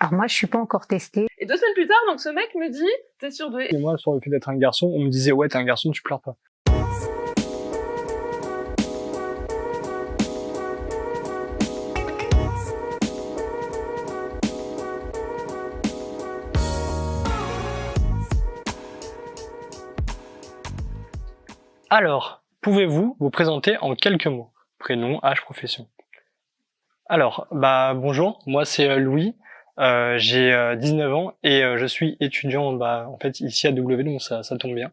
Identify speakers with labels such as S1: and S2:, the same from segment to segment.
S1: Alors moi, je suis pas encore testée.
S2: Et 2 semaines plus tard, donc ce mec me dit, t'es surdoué.
S3: Et moi, sur le fait d'être un garçon, on me disait, ouais, t'es un garçon, tu pleures pas. Alors, pouvez-vous vous présenter en quelques mots? Prénom, âge, profession. Alors, bonjour, moi c'est Louis, j'ai 19 ans et je suis étudiant en fait ici à W, donc ça tombe bien.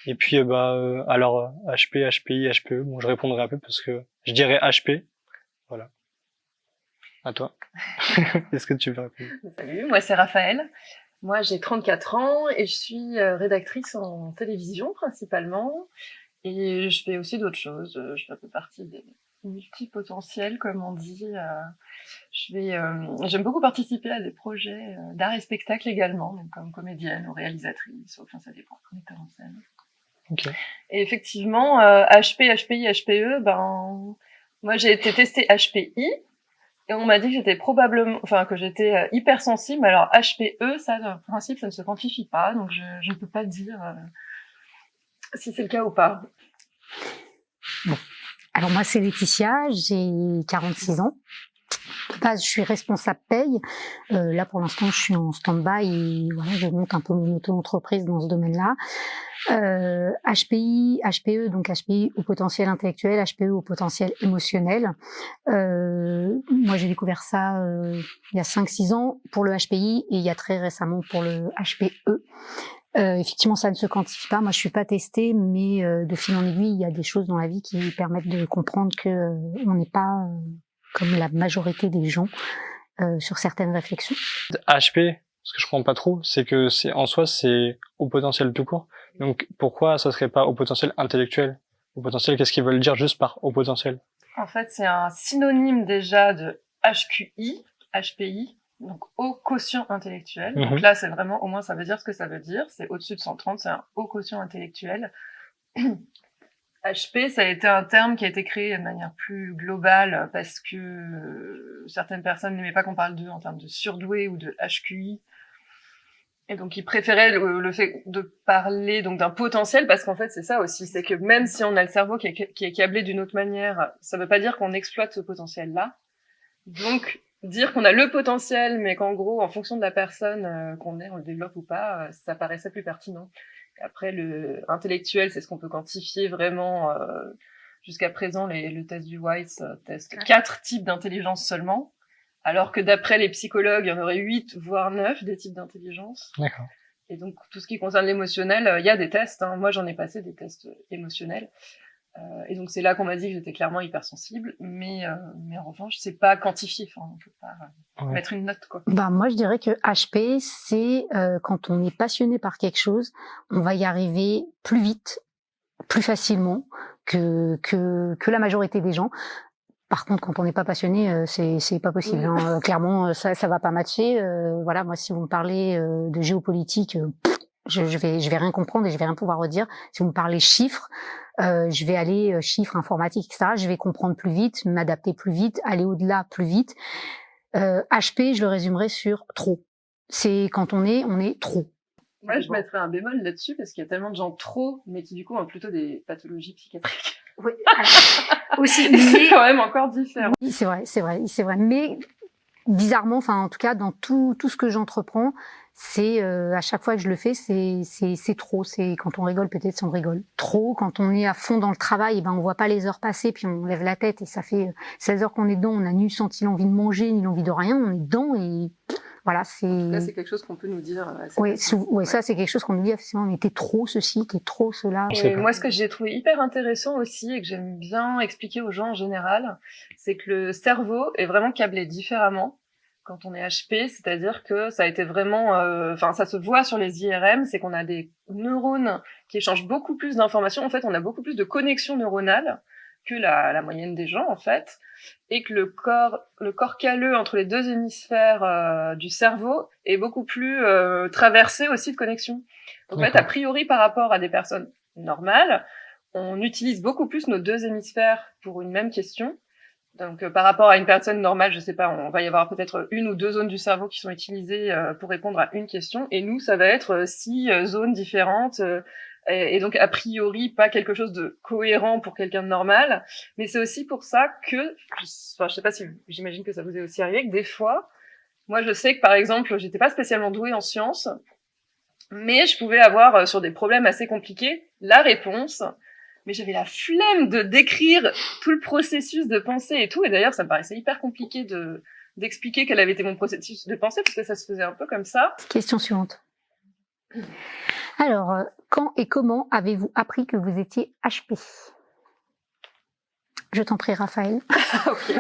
S3: Et puis alors HP, HPI, HPE, bon je répondrai un peu parce que je dirais HP. Voilà. À toi. Est-ce que tu veux répondre?
S2: Salut, moi c'est Raphaël. Moi j'ai 34 ans et je suis rédactrice en télévision principalement. Et je fais aussi d'autres choses. Je fais un peu partie des multipotentiels, comme on dit. J'aime beaucoup participer à des projets d'art et spectacle également, donc comme comédienne ou réalisatrice, enfin ça dépend, metteur en scène.
S3: Okay.
S2: Et effectivement, HP, HPI, HPE, moi j'ai été testée HPI, et on m'a dit que j'étais que j'étais hypersensible. Alors HPE, ça, en principe, ça ne se quantifie pas, donc je ne peux pas dire si c'est le cas ou pas.
S1: Bon. Alors moi c'est Laetitia, j'ai 46 ans. De base, je suis responsable paye. Là pour l'instant je suis en stand-by et voilà, je monte un peu mon auto-entreprise dans ce domaine-là. HPI, HPE, donc HPI au potentiel intellectuel, HPE au potentiel émotionnel. Moi j'ai découvert ça il y a 5-6 ans pour le HPI et il y a très récemment pour le HPE. Effectivement, ça ne se quantifie pas. Moi, je suis pas testée, mais de fil en aiguille, il y a des choses dans la vie qui permettent de comprendre que on n'est pas comme la majorité des gens sur certaines réflexions.
S3: HP, ce que je comprends pas trop, c'est que en soi c'est au potentiel tout court. Donc pourquoi ça serait pas au potentiel intellectuel? Au potentiel, qu'est-ce qu'ils veulent dire juste par au potentiel?
S2: En fait, c'est un synonyme déjà de HQI, HPI. Donc haut quotient intellectuel. Donc là, c'est vraiment, au moins ça veut dire ce que ça veut dire. C'est au-dessus de 130, c'est un haut quotient intellectuel. HP, ça a été un terme qui a été créé de manière plus globale parce que certaines personnes n'aimaient pas qu'on parle d'eux en termes de surdoué ou de HQI. Et donc ils préféraient le fait de parler donc d'un potentiel, parce qu'en fait c'est ça aussi, c'est que même si on a le cerveau qui est câblé d'une autre manière, ça veut pas dire qu'on exploite ce potentiel-là. Donc dire qu'on a le potentiel, mais qu'en gros, en fonction de la personne qu'on est, on le développe ou pas, ça paraissait plus pertinent. Et après, le intellectuel, c'est ce qu'on peut quantifier vraiment. Jusqu'à présent, le test du Weiss teste 4 types d'intelligence seulement, alors que d'après les psychologues, il y en aurait 8, voire 9 des types d'intelligence.
S3: D'accord.
S2: Et donc, tout ce qui concerne l'émotionnel, il y a des tests. Moi, j'en ai passé des tests émotionnels. Et donc c'est là qu'on m'a dit que j'étais clairement hypersensible, mais en revanche c'est pas quantifié, enfin on peut pas mettre une note quoi.
S1: Moi je dirais que HP c'est quand on est passionné par quelque chose, on va y arriver plus vite, plus facilement que la majorité des gens. Par contre, quand on n'est pas passionné, c'est pas possible. Hein. Clairement, ça va pas matcher. Voilà, moi si vous me parlez de géopolitique, je vais rien comprendre et je vais rien pouvoir redire. Si vous me parlez chiffres, je vais aller chiffres, informatique, etc. Je vais comprendre plus vite, m'adapter plus vite, aller au-delà plus vite. HP, je le résumerai sur trop. C'est quand on est trop.
S2: Moi, je mettrais un bémol là-dessus parce qu'il y a tellement de gens trop, mais qui du coup ont plutôt des pathologies psychiatriques.
S1: Oui, aussi.
S2: C'est quand même encore différent.
S1: Oui, c'est vrai. Mais bizarrement, enfin en tout cas dans tout ce que j'entreprends, c'est à chaque fois que je le fais, c'est trop. C'est quand on rigole peut-être si on rigole trop, quand on est à fond dans le travail, on voit pas les heures passer, puis on lève la tête et ça fait 16 heures qu'on est dedans, on n'a ni senti l'envie de manger ni l'envie de rien, on est dedans et voilà,
S2: Là, c'est quelque chose qu'on peut nous dire.
S1: Ça c'est quelque chose qu'on nous dit. On était trop ceci, t'es trop cela.
S2: Et moi, ce que j'ai trouvé hyper intéressant aussi et que j'aime bien expliquer aux gens en général, c'est que le cerveau est vraiment câblé différemment quand on est HP, c'est-à-dire que ça a été vraiment, ça se voit sur les IRM, c'est qu'on a des neurones qui échangent beaucoup plus d'informations. En fait, on a beaucoup plus de connexions neuronales que la moyenne des gens, en fait, et que le corps calleux entre les deux hémisphères du cerveau est beaucoup plus traversé aussi de connexions. Donc, en fait, a priori, par rapport à des personnes normales, on utilise beaucoup plus nos deux hémisphères pour une même question. Donc, par rapport à une personne normale, je sais pas, on va y avoir peut-être 1 ou 2 zones du cerveau qui sont utilisées pour répondre à une question. Et nous, ça va être 6 zones différentes. Et donc, a priori, pas quelque chose de cohérent pour quelqu'un de normal. Mais c'est aussi pour ça que, je sais pas si, j'imagine que ça vous est aussi arrivé, que des fois, moi, je sais que, par exemple, j'étais pas spécialement douée en sciences, mais je pouvais avoir, sur des problèmes assez compliqués, la réponse. Mais j'avais la flemme de décrire tout le processus de pensée et tout. Et d'ailleurs, ça me paraissait hyper compliqué d'expliquer quel avait été mon processus de pensée, parce que ça se faisait un peu comme ça.
S1: Question suivante. Alors, quand et comment avez-vous appris que vous étiez HP? Je t'en prie, Raphaël.
S2: Ok.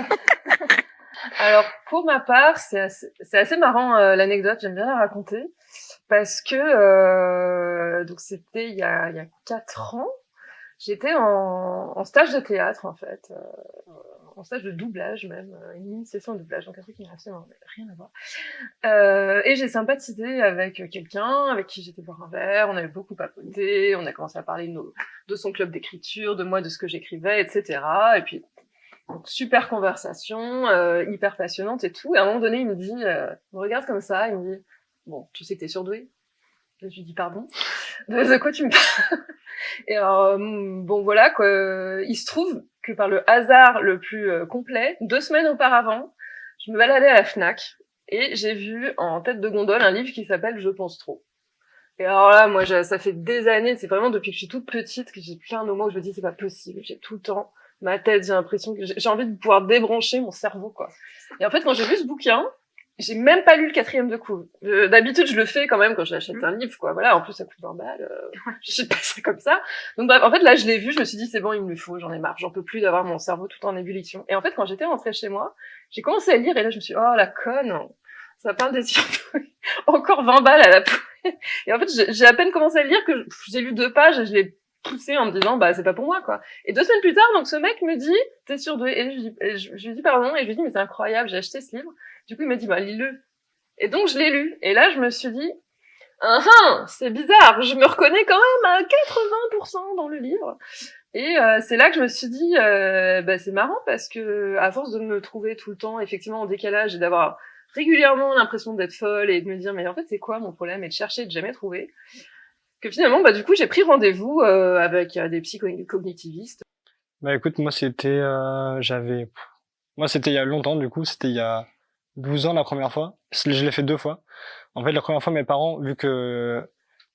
S2: Alors, pour ma part, c'est assez marrant l'anecdote, j'aime bien la raconter, parce que donc c'était il y a 4 ans. J'étais en stage de théâtre, en fait, en stage de doublage même, une mini-session de doublage, donc un truc qui n'a absolument rien à voir. Et j'ai sympathisé avec quelqu'un avec qui j'étais boire un verre, on avait beaucoup papoté, on a commencé à parler de son club d'écriture, de moi, de ce que j'écrivais, etc. Et puis, donc, super conversation, hyper passionnante et tout. Et à un moment donné, il me dit, il me regarde comme ça, il me dit, bon, tu sais que t'es surdoué? Je lui dis, pardon? De quoi tu me parles? Et alors, bon voilà quoi, il se trouve que par le hasard le plus complet, 2 semaines auparavant, je me baladais à la Fnac et j'ai vu en tête de gondole un livre qui s'appelle Je pense trop. Et alors là, moi, ça fait des années, c'est vraiment depuis que je suis toute petite que j'ai plein de moments où je me dis c'est pas possible, j'ai tout le temps ma tête, j'ai l'impression que j'ai envie de pouvoir débrancher mon cerveau quoi. Et en fait, quand j'ai vu ce bouquin, j'ai même pas lu le 4e de coup. D'habitude, je le fais quand même quand j'achète un livre, quoi. Voilà, en plus, ça coûte 20 balles. Je sais pas, c'est comme ça. Donc bref, en fait, là, je l'ai vu, je me suis dit, c'est bon, il me le faut, j'en ai marre, j'en peux plus d'avoir mon cerveau tout en ébullition. Et en fait, quand j'étais rentrée chez moi, j'ai commencé à lire, et là, je me suis dit, oh, la conne, ça parle des surdoués. Encore 20 balles à la poubelle. Et en fait, j'ai à peine commencé à lire que j'ai lu 2 pages et je l'ai poussé en me disant, bah, c'est pas pour moi, quoi. Et 2 semaines plus tard, donc, ce mec me dit, t'es surdoué. Et je lui dis pardon, et je lui dis, mais c'est incroyable, j'ai acheté ce livre. Du coup, il m'a dit, bah, lis-le. Et donc, je l'ai lu. Et là, je me suis dit, c'est bizarre. Je me reconnais quand même à 80% dans le livre. Et c'est là que je me suis dit, bah, c'est marrant parce que à force de me trouver tout le temps, effectivement, en décalage et d'avoir régulièrement l'impression d'être folle et de me dire, mais en fait, c'est quoi mon problème? Et de chercher et de jamais trouver. Que finalement, bah, du coup, j'ai pris rendez-vous avec des psychocognitivistes.
S3: Bah écoute, moi c'était il y a longtemps, du coup, c'était il y a 12 ans la première fois. Je l'ai fait 2 fois. En fait, la première fois, mes parents, vu que,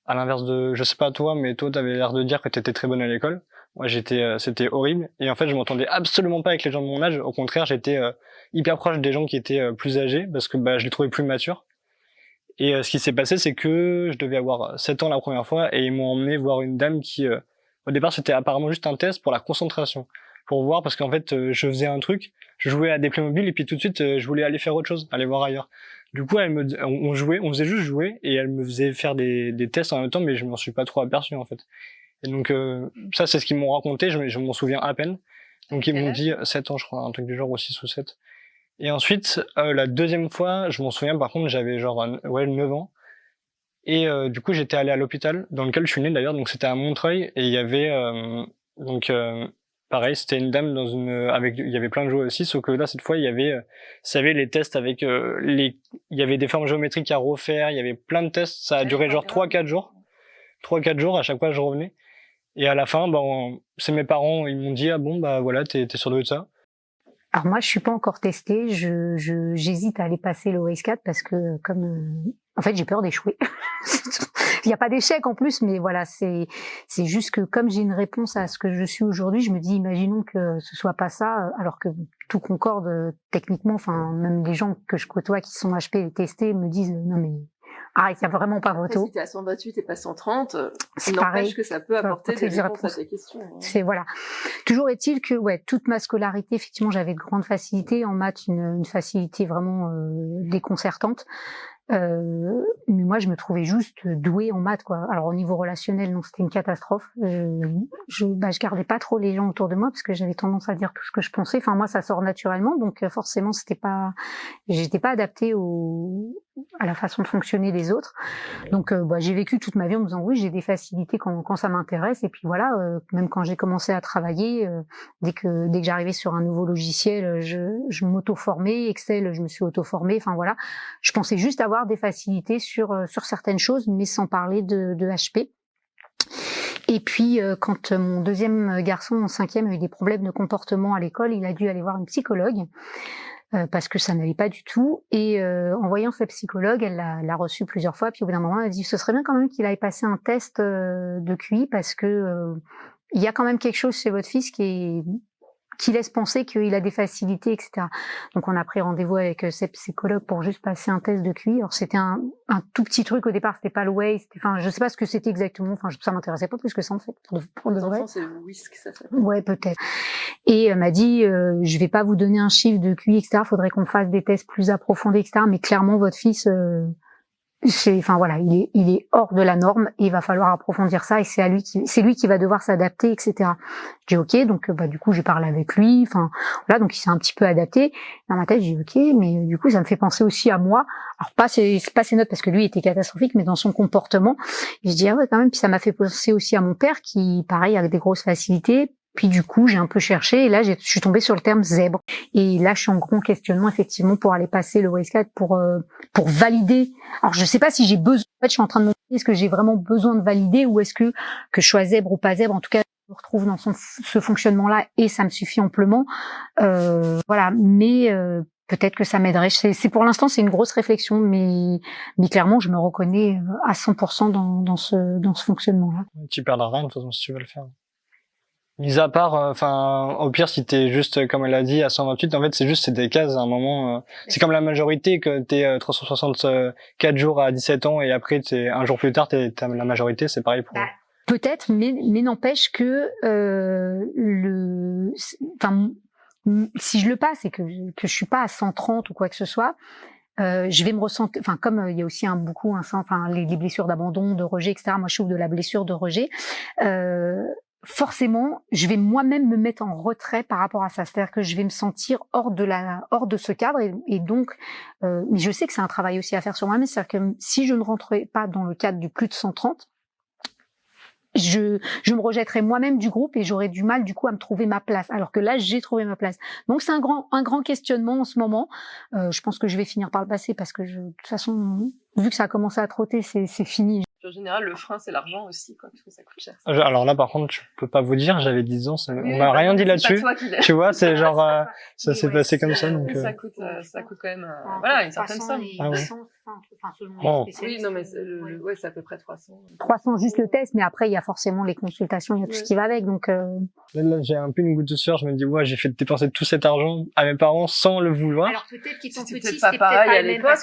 S3: à l'inverse de, je sais pas toi, mais toi, t'avais l'air de dire que t'étais très bonne à l'école. Moi, c'était horrible. Et en fait, je m'entendais absolument pas avec les gens de mon âge. Au contraire, j'étais hyper proche des gens qui étaient plus âgés, parce que bah, je les trouvais plus matures. Et ce qui s'est passé, c'est que je devais avoir 7 ans la première fois, et ils m'ont emmené voir une dame qui, au départ, c'était apparemment juste un test pour la concentration. Pour voir, parce qu'en fait, je faisais un truc, je jouais à des Playmobil, et puis tout de suite, je voulais aller faire autre chose, aller voir ailleurs. Du coup, on jouait, on faisait juste jouer, et elle me faisait faire des tests en même temps, mais je m'en suis pas trop aperçu, en fait. Et donc, ça, c'est ce qu'ils m'ont raconté, je m'en souviens à peine. Donc, ils m'ont dit 7 ans, je crois, un truc du genre, ou 6 ou 7. Et ensuite, la deuxième fois, je m'en souviens, par contre, j'avais genre, 9 ans. Et du coup, j'étais allé à l'hôpital, dans lequel je suis né d'ailleurs, donc c'était à Montreuil, et il y avait, pareil, c'était une dame il y avait plein de jouets aussi, sauf que là, cette fois, il y avait, vous savez, les tests avec il y avait des formes géométriques à refaire, il y avait plein de tests, ça a duré genre 3-4 jours. 3-4 jours, à chaque fois, je revenais. Et à la fin, c'est mes parents, ils m'ont dit, ah bon, bah voilà, t'es surdoué de ça.
S1: Alors moi, je suis pas encore testée. J'hésite à aller passer le OS4 parce que en fait, j'ai peur d'échouer. Il n'y a pas d'échec en plus, mais voilà, c'est juste que comme j'ai une réponse à ce que je suis aujourd'hui, je me dis, imaginons que ce soit pas ça, alors que tout concorde techniquement. Enfin, même les gens que je côtoie qui sont HP testés me disent, non mais arrête, il n'y a vraiment pas photo.
S2: Si t'es à 128 et pas 130,
S1: c'est
S2: n'empêche que ça peut apporter des réponses à tes questions.
S1: C'est voilà. Toujours est-il que toute ma scolarité, effectivement, j'avais de grandes facilités en maths, une facilité vraiment déconcertante. Mais moi, je me trouvais juste douée en maths, quoi. Alors au niveau relationnel, non, c'était une catastrophe. Je gardais pas trop les gens autour de moi parce que j'avais tendance à dire tout ce que je pensais. Enfin, moi, ça sort naturellement, donc forcément, j'étais pas adaptée à la façon de fonctionner des autres. Donc, j'ai vécu toute ma vie en me disant oui, j'ai des facilités quand ça m'intéresse. Et puis voilà, même quand j'ai commencé à travailler, dès que j'arrivais sur un nouveau logiciel, je m'auto-formais. Excel, je me suis auto-formée. Enfin voilà, je pensais juste avoir des facilités sur certaines choses, mais sans parler de HP. Et puis, quand mon deuxième garçon, en 5e, a eu des problèmes de comportement à l'école, il a dû aller voir une psychologue parce que ça n'allait pas du tout. Et en voyant sa psychologue, elle l'a reçu plusieurs fois. Puis au bout d'un moment, elle a dit ce serait bien quand même qu'il aille passer un test de QI parce que il y a quand même quelque chose chez votre fils qui laisse penser qu'il a des facilités, etc. Donc on a pris rendez-vous avec cette psychologue pour juste passer un test de QI. Alors c'était un tout petit truc au départ, c'était pas le Way, enfin je sais pas ce que c'était exactement, enfin ça m'intéressait pas plus que ça en fait. Pour de vrai.
S2: C'est le WISC, ça s'appelle.
S1: Ouais, peut-être. Et elle m'a dit je vais pas vous donner un chiffre de QI, etc. Faudrait qu'on fasse des tests plus approfondis, etc. Mais clairement votre fils enfin voilà, il est hors de la norme et il va falloir approfondir ça et c'est lui qui va devoir s'adapter, etc. Je dis ok, donc du coup j'ai parlé avec lui, enfin voilà, donc il s'est un petit peu adapté. Dans ma tête j'ai dit ok, mais du coup ça me fait penser aussi à moi. Alors c'est pas ses notes parce que lui était catastrophique, mais dans son comportement, je dis ah ouais quand même. Puis ça m'a fait penser aussi à mon père qui pareil a des grosses facilités. Puis du coup, j'ai un peu cherché et là, je suis tombée sur le terme zèbre. Et là, je suis en gros questionnement effectivement pour aller passer le WSCAT pour valider. Alors, je sais pas si j'ai besoin. En fait, je suis en train de me demander est-ce que j'ai vraiment besoin de valider ou est-ce que je sois zèbre ou pas zèbre. En tout cas, je me retrouve dans ce fonctionnement-là et ça me suffit amplement. Voilà, mais peut-être que ça m'aiderait. C'est pour l'instant, c'est une grosse réflexion, mais clairement, je me reconnais à 100% dans ce fonctionnement-là.
S3: Tu perdras rien de toute façon si tu veux le faire. Mis à part, enfin, au pire, si t'es juste, comme elle a dit, à 128, en fait, c'est des cases à un moment. C'est comme la majorité, que t'es 364 jours à 17 ans et après, un jour plus tard, t'as la majorité, c'est pareil pour...
S1: Peut-être, mais n'empêche que si je le passe et que je suis pas à 130 ou quoi que ce soit, je vais me ressentir, enfin comme il y a aussi les blessures d'abandon, de rejet, etc. Moi, je souffre de la blessure de rejet. Forcément, je vais moi-même me mettre en retrait par rapport à ça. C'est-à-dire que je vais me sentir hors de ce cadre et donc, mais je sais que c'est un travail aussi à faire sur moi-même. C'est-à-dire que si je ne rentrais pas dans le cadre du plus de 130, je me rejetterais moi-même du groupe et j'aurais du mal du coup à me trouver ma place. Alors que là, j'ai trouvé ma place. Donc c'est un grand questionnement en ce moment. Je pense que je vais finir par le passer parce que de toute façon, vu que ça a commencé à trotter, c'est fini.
S2: En général, le frein, c'est l'argent aussi, quoi, parce que ça coûte cher.
S3: Alors là, par contre, je peux pas vous dire, j'avais 10 ans, on m'a rien dit là-dessus. Tu vois, c'est genre, ça s'est passé comme ça, donc.
S2: Ça coûte quand même, voilà, une certaine somme.
S3: Ah ouais.
S2: Bon. Oui, non, mais ouais, c'est à peu près 300.
S1: 300 juste le test, mais après, il y a forcément les consultations, il y a tout ce qui va avec, donc,
S3: Là, j'ai un peu une goutte de sueur, je me dis, ouais, j'ai fait dépenser tout cet argent à mes parents sans le vouloir.
S1: Alors peut-être qu'ils sont petits,
S2: c'était pas pareil à l'époque,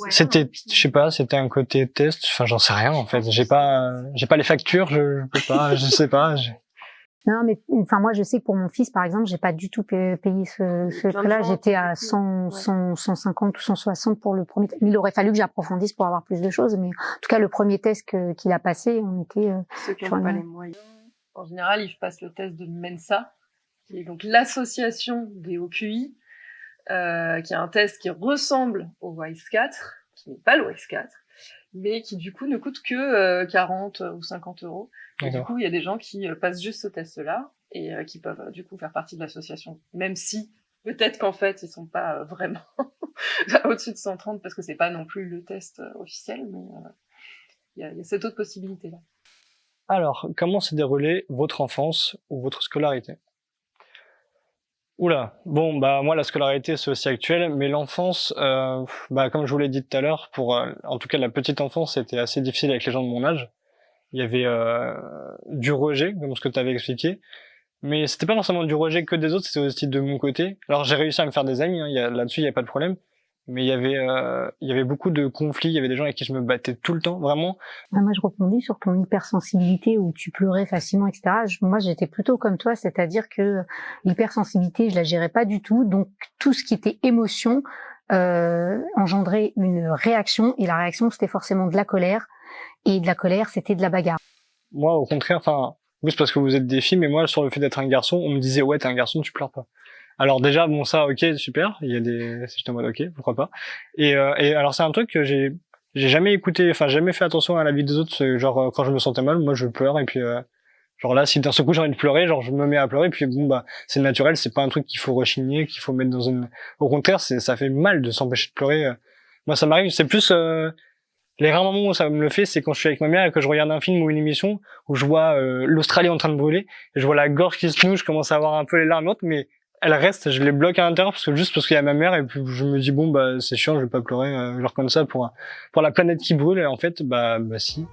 S3: c'était, je sais pas, c'était un côté test, enfin, j'en sais rien, en fait. J'ai pas les factures, je peux pas, je sais pas.
S1: Non, mais enfin moi je sais que pour mon fils par exemple, j'ai pas du tout payé ce prix-là, j'étais à 150 ou 160 pour le premier test. Il aurait fallu que j'approfondisse pour avoir plus de choses, mais en tout cas le premier test qu'il a passé, on était
S2: ceux qui n'ont pas les moyens. En général, ils passent le test de Mensa, qui est donc l'association des OQI, qui est un test qui ressemble au WISE-4, qui n'est pas le WISE-4, mais qui du coup ne coûte que 40 ou 50 euros. Et du coup, il y a des gens qui passent juste ce test-là et qui peuvent du coup faire partie de l'association, même si peut-être qu'en fait ils sont pas vraiment au-dessus de 130 parce que c'est pas non plus le test officiel, mais il y a cette autre possibilité-là.
S3: Alors, comment s'est déroulée votre enfance ou votre scolarité ? Oula, bon, moi la scolarité c'est aussi actuel, mais l'enfance, comme je vous l'ai dit tout à l'heure, en tout cas la petite enfance, c'était assez difficile avec les gens de mon âge. Il y avait du rejet, comme ce que tu avais expliqué, mais c'était pas forcément du rejet que des autres, c'était aussi de mon côté. Alors j'ai réussi à me faire des amis, là-dessus il y a pas de problème, mais il y avait beaucoup de conflits, il y avait des gens avec qui je me battais tout le temps, vraiment.
S1: Moi je rebondis sur ton hypersensibilité où tu pleurais facilement, etc. Moi j'étais plutôt comme toi, c'est-à-dire que l'hypersensibilité je la gérais pas du tout, donc tout ce qui était émotion, engendrer une réaction, et la réaction c'était forcément de la colère, et de la colère c'était de la bagarre.
S3: Moi, au contraire, enfin, vous c'est parce que vous êtes des filles, mais moi, sur le fait d'être un garçon, on me disait ouais, t'es un garçon, tu pleures pas. Alors déjà, bon ça, ok, super. Il y a des, j'étais en mode ok, pourquoi pas. Et alors c'est un truc que j'ai jamais écouté, enfin jamais fait attention à la vie des autres. Genre quand je me sentais mal, moi je pleure et puis genre là, si d'un seul coup j'ai envie de pleurer, genre je me mets à pleurer. Puis bon bah c'est naturel, c'est pas un truc qu'il faut rechigner, qu'il faut mettre dans une. Au contraire, ça fait mal de s'empêcher de pleurer. Moi ça m'arrive, c'est plus les rares moments où ça me le fait, c'est quand je suis avec ma mère et que je regarde un film ou une émission où je vois l'Australie en train de brûler, et je vois la gorge qui se noue, je commence à avoir un peu les larmes hautes, mais elle reste, je les bloque à l'intérieur juste parce qu'il y a ma mère, et puis je me dis bon bah c'est chiant, je vais pas pleurer genre comme ça pour la planète qui brûle, et en fait bah si.